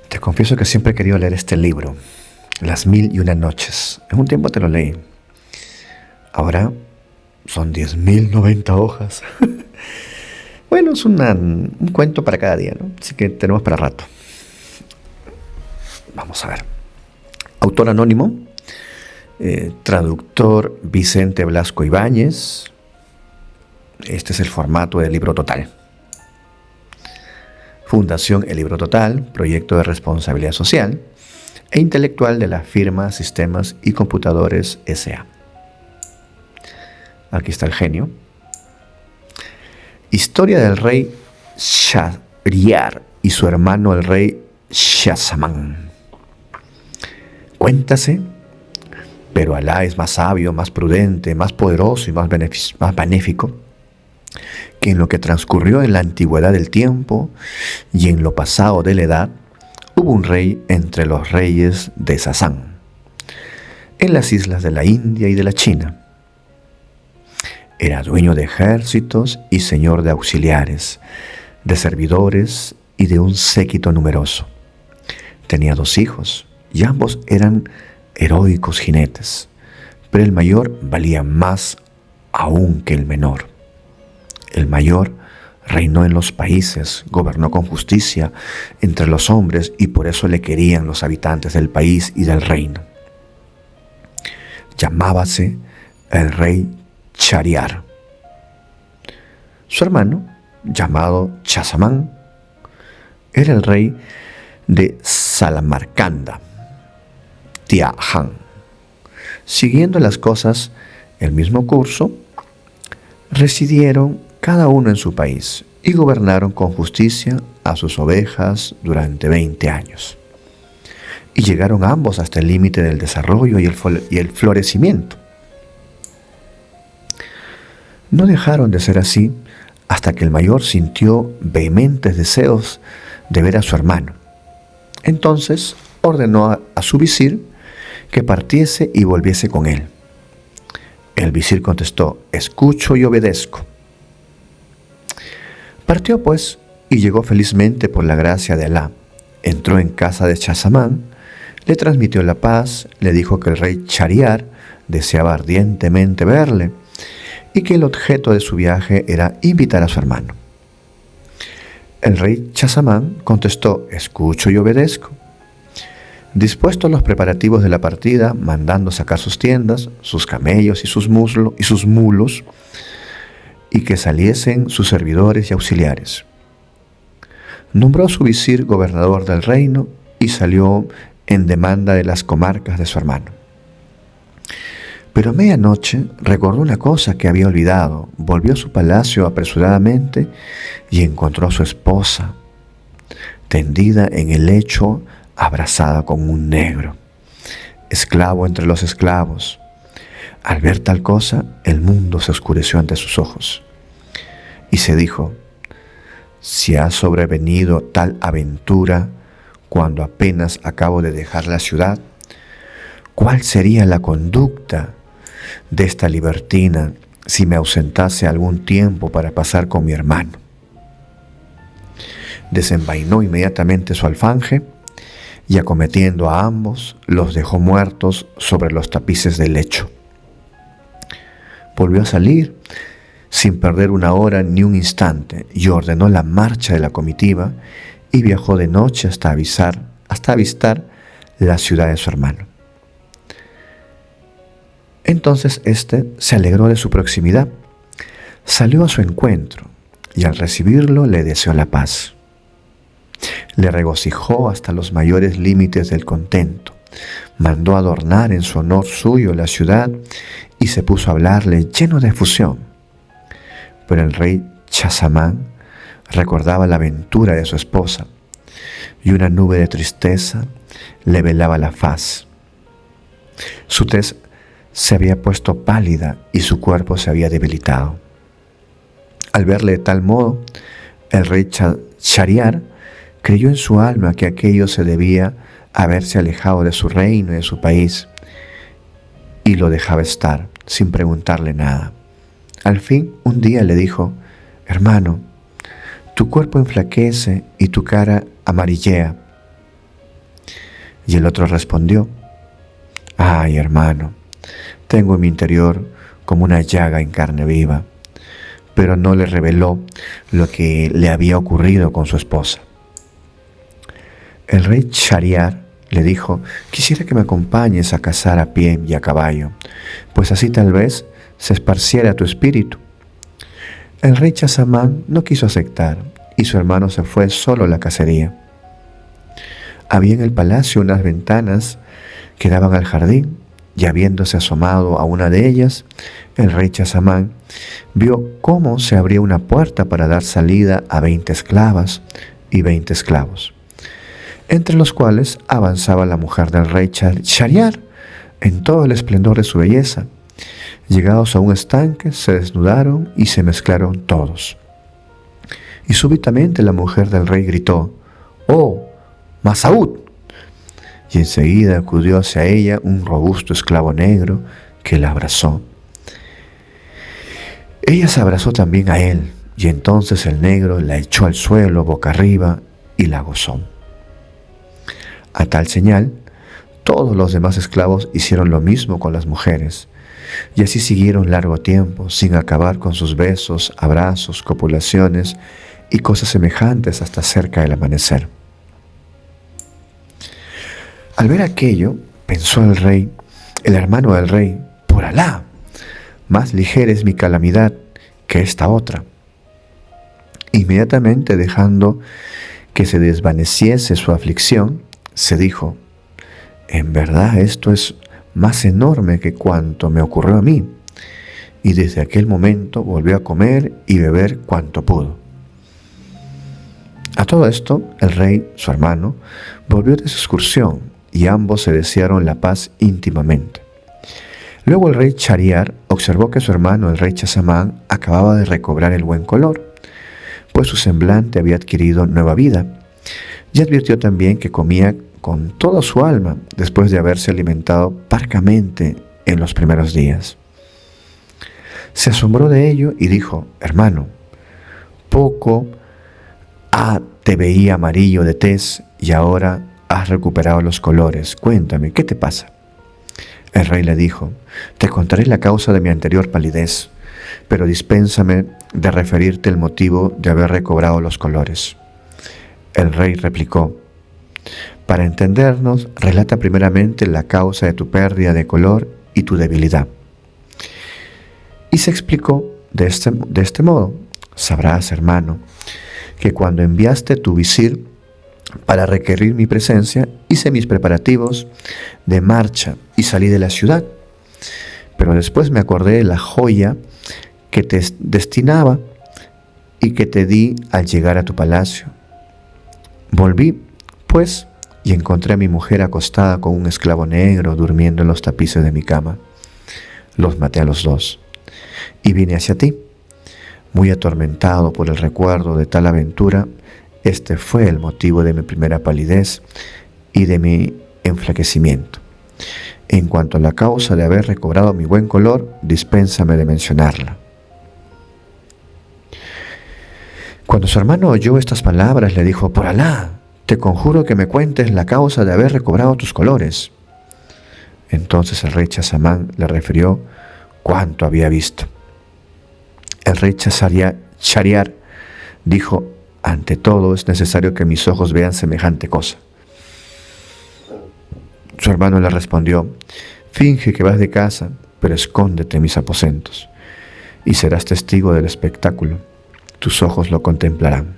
Te confieso que siempre he querido leer este libro, Las Mil y Una Noches. En un tiempo te lo leí. Ahora son 10.090 hojas. Bueno, es un cuento para cada día, ¿no? Así que tenemos para rato. Vamos a ver. Autor anónimo, traductor Vicente Blasco Ibáñez. Este es el formato del libro total. Fundación El Libro Total, proyecto de responsabilidad social e intelectual de la firma Sistemas y Computadores S.A. Aquí está el genio. Historia del rey Shahriar y su hermano el rey Shahsamán. Cuéntase, pero Alá es más sabio, más prudente, más poderoso y más benéfico, que en lo que transcurrió en la antigüedad del tiempo y en lo pasado de la edad, hubo un rey entre los reyes de Sasán, en las islas de la India y de la China. Era dueño de ejércitos y señor de auxiliares, de servidores y de un séquito numeroso. Tenía 2 hijos, y ambos eran heroicos jinetes, pero el mayor valía más aún que el menor. El mayor reinó en los países, gobernó con justicia entre los hombres y por eso le querían los habitantes del país y del reino. Llamábase el rey Shahriar. Su hermano, llamado Shahsamán, era el rey de Salamarcanda, Tiahan. Siguiendo las cosas el mismo curso, residieron cada uno en su país y gobernaron con justicia a sus ovejas durante 20 años. Y llegaron ambos hasta el límite del desarrollo y el florecimiento. No dejaron de ser así hasta que el mayor sintió vehementes deseos de ver a su hermano. Entonces ordenó a su visir que partiese y volviese con él. El visir contestó: escucho y obedezco. Partió pues y llegó felizmente por la gracia de Alá. Entró en casa de Shahsamán, le transmitió la paz, le dijo que el rey Shahriar deseaba ardientemente verle y que el objeto de su viaje era invitar a su hermano. El rey Shahsamán contestó: escucho y obedezco. Dispuestos los preparativos de la partida, mandando sacar sus tiendas, sus camellos y sus mulos, y que saliesen sus servidores y auxiliares. Nombró a su visir gobernador del reino y salió en demanda de las comarcas de su hermano. Pero a medianoche recordó una cosa que había olvidado, volvió a su palacio apresuradamente y encontró a su esposa tendida en el lecho, abrazada con un negro, esclavo entre los esclavos. Al ver tal cosa, el mundo se oscureció ante sus ojos. Y se dijo: si ha sobrevenido tal aventura cuando apenas acabo de dejar la ciudad, ¿cuál sería la conducta de esta libertina si me ausentase algún tiempo para pasar con mi hermano? Desenvainó inmediatamente su alfanje y, acometiendo a ambos, los dejó muertos sobre los tapices del lecho. Volvió a salir sin perder una hora ni un instante y ordenó la marcha de la comitiva y viajó de noche hasta avistar la ciudad de su hermano. Entonces éste se alegró de su proximidad, salió a su encuentro y al recibirlo le deseó la paz. Le regocijó hasta los mayores límites del contento, mandó adornar en su honor suyo la ciudad y se puso a hablarle lleno de efusión. Pero el rey Shahsamán recordaba la aventura de su esposa y una nube de tristeza le velaba la faz. Su tez se había puesto pálida y su cuerpo se había debilitado. Al verle de tal modo, el rey Shahriar creyó en su alma que aquello se debía haberse alejado de su reino y de su país, y lo dejaba estar sin preguntarle nada. Al fin, un día le dijo: hermano, tu cuerpo enflaquece y tu cara amarillea. Y el otro respondió: ay, hermano, tengo en mi interior como una llaga en carne viva. Pero no le reveló lo que le había ocurrido con su esposa. El rey Shahryar le dijo: quisiera que me acompañes a cazar a pie y a caballo, pues así tal vez se esparciera tu espíritu. El rey Chazamán no quiso aceptar y su hermano se fue solo a la cacería. Había en el palacio unas ventanas que daban al jardín, y habiéndose asomado a una de ellas, el rey Chazamán vio cómo se abría una puerta para dar salida a 20 esclavas y 20 esclavos, entre los cuales avanzaba la mujer del rey Shahryar en todo el esplendor de su belleza. Llegados a un estanque, se desnudaron y se mezclaron todos. Y súbitamente la mujer del rey gritó: ¡oh, Masaud! Y enseguida acudió hacia ella un robusto esclavo negro que la abrazó. Ella se abrazó también a él, y entonces el negro la echó al suelo boca arriba y la gozó. A tal señal, todos los demás esclavos hicieron lo mismo con las mujeres, y así siguieron largo tiempo, sin acabar con sus besos, abrazos, copulaciones y cosas semejantes hasta cerca del amanecer. Al ver aquello, pensó el hermano del rey: por Alá, más ligera es mi calamidad que esta otra. Inmediatamente, dejando que se desvaneciese su aflicción, se dijo: en verdad esto es más enorme que cuanto me ocurrió a mí. Y desde aquel momento volvió a comer y beber cuanto pudo. A todo esto, el rey, su hermano, volvió de su excursión, y ambos se desearon la paz íntimamente. Luego el rey Shahryar observó que su hermano, el rey Chazamán, acababa de recobrar el buen color, pues su semblante había adquirido nueva vida, y advirtió también que comía con toda su alma después de haberse alimentado parcamente en los primeros días. Se asombró de ello y dijo: hermano, poco te veía amarillo de tez y ahora has recuperado los colores. Cuéntame, ¿qué te pasa? El rey le dijo: te contaré la causa de mi anterior palidez, pero dispénsame de referirte el motivo de haber recobrado los colores. El rey replicó: para entendernos, relata primeramente la causa de tu pérdida de color y tu debilidad. Y se explicó de este modo: sabrás, hermano, que cuando enviaste tu visir para requerir mi presencia, hice mis preparativos de marcha y salí de la ciudad. Pero después me acordé de la joya que te destinaba y que te di al llegar a tu palacio. Volví, pues, y encontré a mi mujer acostada con un esclavo negro durmiendo en los tapices de mi cama. Los maté a los dos y vine hacia ti. Muy atormentado por el recuerdo de tal aventura, este fue el motivo de mi primera palidez y de mi enflaquecimiento. En cuanto a la causa de haber recobrado mi buen color, dispénsame de mencionarla. Cuando su hermano oyó estas palabras, le dijo: por Alá, te conjuro que me cuentes la causa de haber recobrado tus colores. Entonces el rey Chazamán le refirió cuánto había visto. El rey Shahryar dijo: ante todo es necesario que mis ojos vean semejante cosa. Su hermano le respondió: finge que vas de casa, pero escóndete en mis aposentos, y serás testigo del espectáculo. Tus ojos lo contemplarán.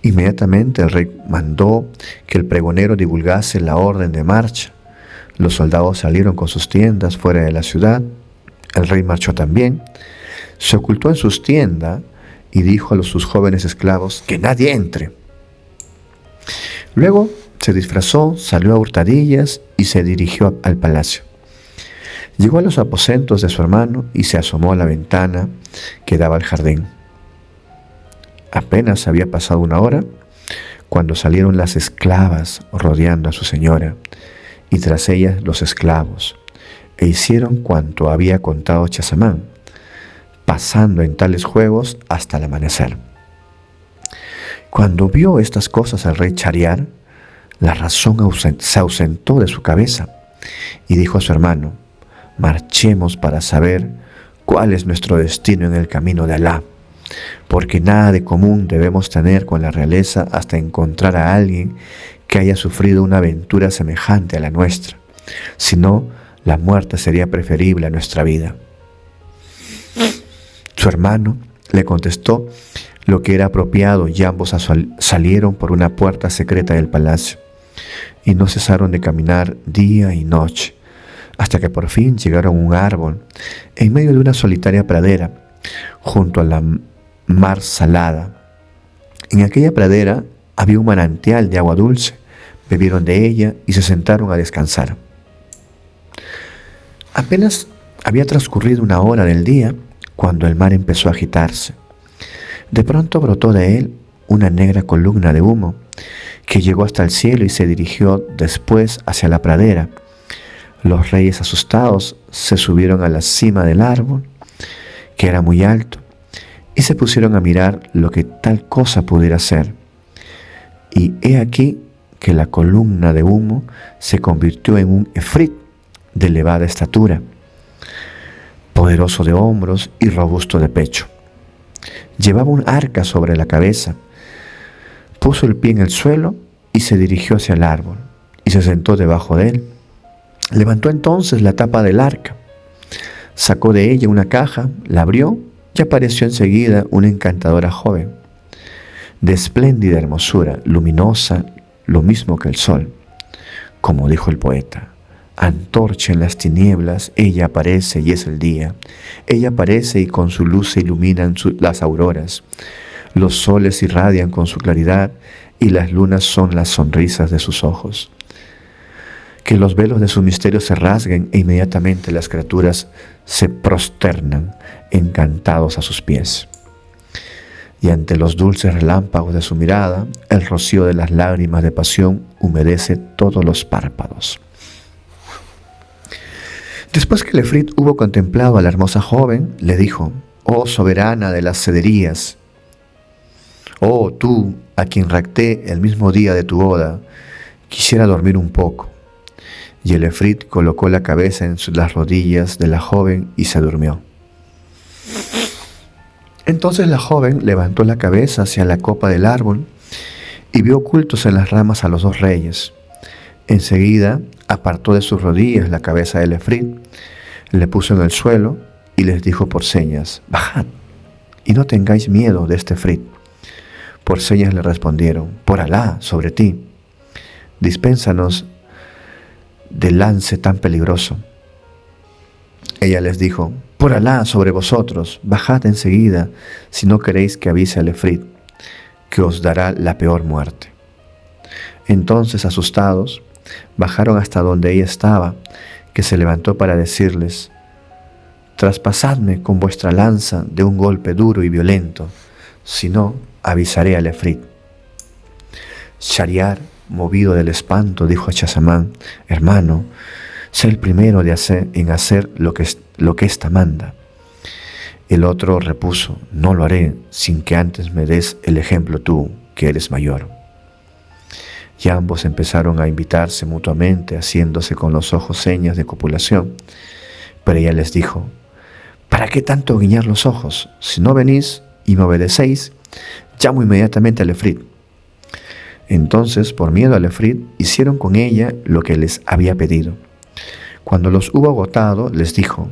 Inmediatamente el rey mandó que el pregonero divulgase la orden de marcha. Los soldados salieron con sus tiendas fuera de la ciudad. El rey marchó también. Se ocultó en sus tiendas y dijo a sus jóvenes esclavos que nadie entre. Luego se disfrazó, salió a hurtadillas y se dirigió al palacio. Llegó a los aposentos de su hermano y se asomó a la ventana que daba al jardín. Apenas había pasado una hora cuando salieron las esclavas rodeando a su señora y tras ellas los esclavos, e hicieron cuanto había contado Chazamán, pasando en tales juegos hasta el amanecer. Cuando vio estas cosas el rey Shahryar, La razón se ausentó de su cabeza y dijo a su hermano: marchemos para saber cuál es nuestro destino en el camino de Alá, porque nada de común debemos tener con la realeza hasta encontrar a alguien que haya sufrido una aventura semejante a la nuestra. Si no, la muerte sería preferible a nuestra vida. Su hermano le contestó lo que era apropiado y ambos salieron por una puerta secreta del palacio y no cesaron de caminar día y noche, hasta que por fin llegaron a un árbol en medio de una solitaria pradera junto a la mar salada. En aquella pradera había un manantial de agua dulce. Bebieron de ella y se sentaron a descansar. Apenas había transcurrido una hora del día cuando el mar empezó a agitarse. De pronto brotó de él una negra columna de humo que llegó hasta el cielo y se dirigió después hacia la pradera. Los reyes, asustados, se subieron a la cima del árbol, que era muy alto, y se pusieron a mirar lo que tal cosa pudiera ser. Y he aquí que la columna de humo se convirtió en un efrit de elevada estatura, poderoso de hombros y robusto de pecho. Llevaba un arca sobre la cabeza. Puso el pie en el suelo y se dirigió hacia el árbol y se sentó debajo de él. Levantó entonces la tapa del arca, sacó de ella una caja, la abrió y apareció enseguida una encantadora joven, de espléndida hermosura, luminosa, lo mismo que el sol. Como dijo el poeta: antorcha en las tinieblas, ella aparece y es el día. Ella aparece y con su luz se iluminan las auroras. Los soles irradian con su claridad y las lunas son las sonrisas de sus ojos. Que los velos de su misterio se rasguen e inmediatamente las criaturas se prosternan encantados a sus pies. Y ante los dulces relámpagos de su mirada, el rocío de las lágrimas de pasión humedece todos los párpados. Después que el efrit hubo contemplado a la hermosa joven, le dijo: oh soberana de las cederías, oh tú a quien rapté el mismo día de tu boda, quisiera dormir un poco. Y el efrit colocó la cabeza en las rodillas de la joven y se durmió. Entonces la joven levantó la cabeza hacia la copa del árbol y vio ocultos en las ramas a los dos reyes. Enseguida apartó de sus rodillas la cabeza del efrit, le puso en el suelo y les dijo por señas: bajad y no tengáis miedo de este efrit. Por señas le respondieron: por Alá, sobre ti, dispénsanos del lance tan peligroso. Ella les dijo: por Alá, sobre vosotros, bajad enseguida, si no queréis que avise al efrit, que os dará la peor muerte. Entonces, asustados, bajaron hasta donde ella estaba, que se levantó para decirles: traspasadme con vuestra lanza de un golpe duro y violento, si no, avisaré al efrit. Shahriar, movido del espanto, dijo a Chazamán: hermano, sé el primero en hacer lo que ésta manda. El otro repuso: no lo haré sin que antes me des el ejemplo tú, que eres mayor. Y ambos empezaron a invitarse mutuamente, haciéndose con los ojos señas de copulación. Pero ella les dijo: ¿para qué tanto guiñar los ojos? Si no venís y me obedecéis, llamo inmediatamente al efrit. Entonces, por miedo al efrit, hicieron con ella lo que les había pedido. Cuando los hubo agotado, les dijo: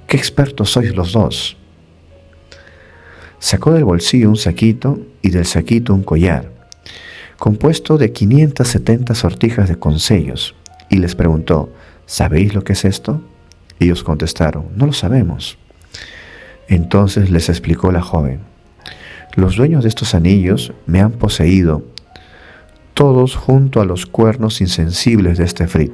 ¿qué expertos sois los dos? Sacó del bolsillo un saquito y del saquito un collar, compuesto de 570 sortijas de consellos, y les preguntó: ¿sabéis lo que es esto? Ellos contestaron: no lo sabemos. Entonces les explicó la joven: los dueños de estos anillos me han poseído, todos junto a los cuernos insensibles de este efrit.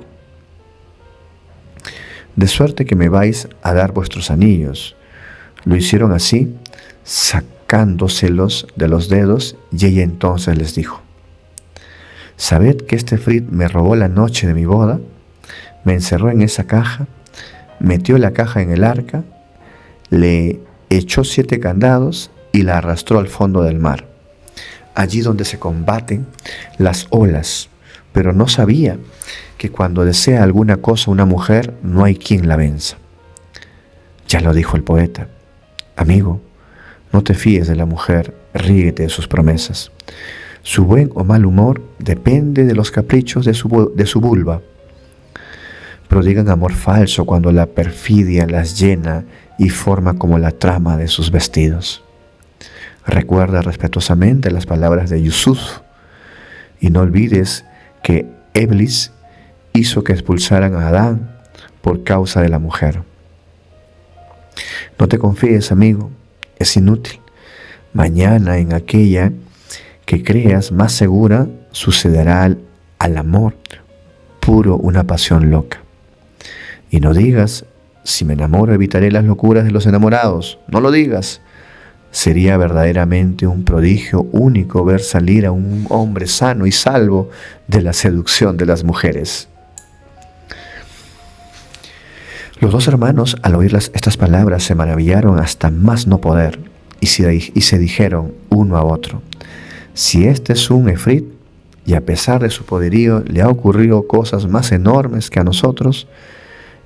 De suerte que me vais a dar vuestros anillos. Lo hicieron así, sacándoselos de los dedos, y ella entonces les dijo: sabed que este efrit me robó la noche de mi boda, me encerró en esa caja, metió la caja en el arca, le echó 7 candados y la arrastró al fondo del mar, allí donde se combaten las olas, pero no sabía que cuando desea alguna cosa una mujer, no hay quien la venza. Ya lo dijo el poeta: amigo, no te fíes de la mujer, ríete de sus promesas. Su buen o mal humor depende de los caprichos de su vulva. Prodigan amor falso cuando la perfidia las llena y forma como la trama de sus vestidos. Recuerda respetuosamente las palabras de Yusuf y no olvides que Iblis hizo que expulsaran a Adán por causa de la mujer. No te confíes, amigo, es inútil. Mañana en aquella que creas más segura sucederá al amor puro una pasión loca. Y no digas: si me enamoro evitaré las locuras de los enamorados. No lo digas. Sería verdaderamente un prodigio único ver salir a un hombre sano y salvo de la seducción de las mujeres. Los dos hermanos, al oír estas palabras, se maravillaron hasta más no poder y se dijeron uno a otro: si este es un efrit y a pesar de su poderío le ha ocurrido cosas más enormes que a nosotros,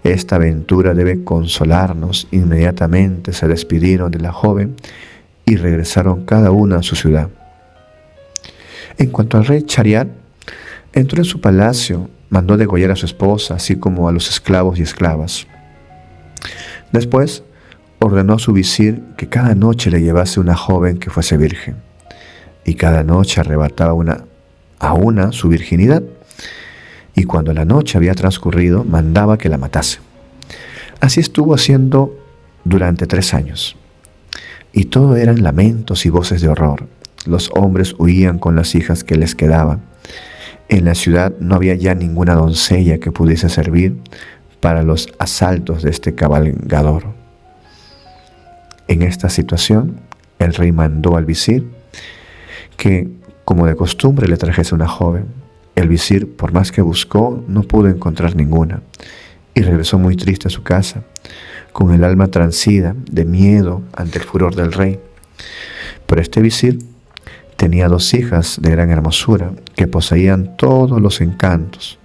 esta aventura debe consolarnos. Inmediatamente se despidieron de la joven y regresaron cada uno a su ciudad. En cuanto al rey Chariar, entró en su palacio, mandó degollar a su esposa, así como a los esclavos y esclavas. Después ordenó a su visir que cada noche le llevase una joven que fuese virgen, y cada noche arrebataba a una su virginidad, y cuando la noche había transcurrido, mandaba que la matase. Así estuvo haciendo durante 3 años. Y todo eran lamentos y voces de horror. Los hombres huían con las hijas que les quedaban. En la ciudad no había ya ninguna doncella que pudiese servir para los asaltos de este cabalgador. En esta situación, el rey mandó al visir que, como de costumbre, le trajese una joven. El visir, por más que buscó, no pudo encontrar ninguna, y regresó muy triste a su casa, con el alma transida de miedo ante el furor del rey. Pero este visir tenía 2 hijas de gran hermosura, que poseían todos los encantos,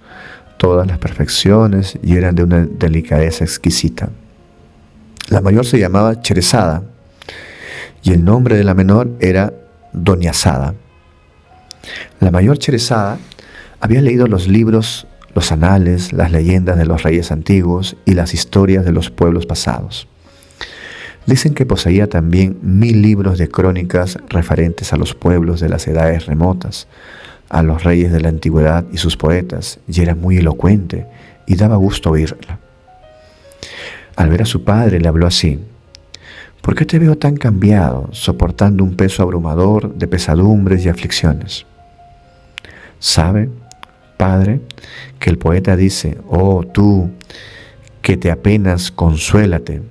todas las perfecciones, y eran de una delicadeza exquisita. La mayor se llamaba Cherezada, y el nombre de la menor era Doniazada. La mayor Cherezada había leído los libros, los anales, las leyendas de los reyes antiguos y las historias de los pueblos pasados. Dicen que poseía también 1000 libros de crónicas referentes a los pueblos de las edades remotas, a los reyes de la antigüedad y sus poetas, y era muy elocuente y daba gusto oírla. Al ver a su padre le habló así: ¿por qué te veo tan cambiado, soportando un peso abrumador de pesadumbres y aflicciones? ¿Sabe, padre, que el poeta dice: oh tú, que te apenas, consuélate,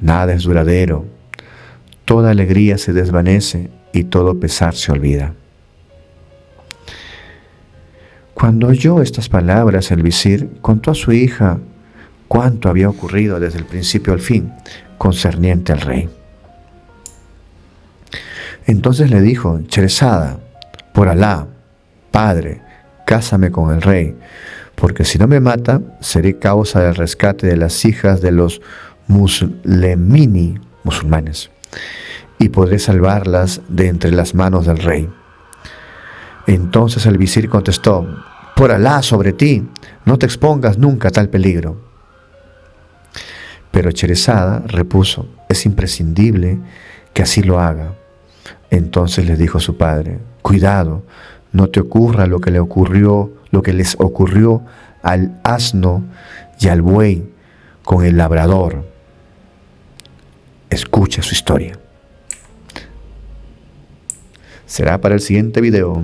nada es duradero, toda alegría se desvanece y todo pesar se olvida? Cuando oyó estas palabras, el visir contó a su hija cuánto había ocurrido desde el principio al fin concerniente al rey. Entonces le dijo: Cherezada, por Alá, padre, cásame con el rey, porque si no me mata, seré causa del rescate de las hijas de los musulmanes, y podré salvarlas de entre las manos del rey. Entonces el visir contestó: por Alá sobre ti, no te expongas nunca a tal peligro. Pero Cherezada repuso: es imprescindible que así lo haga. Entonces le dijo a su padre: cuidado, no te ocurra lo que les ocurrió al asno y al buey con el labrador. Escucha su historia. Será para el siguiente video.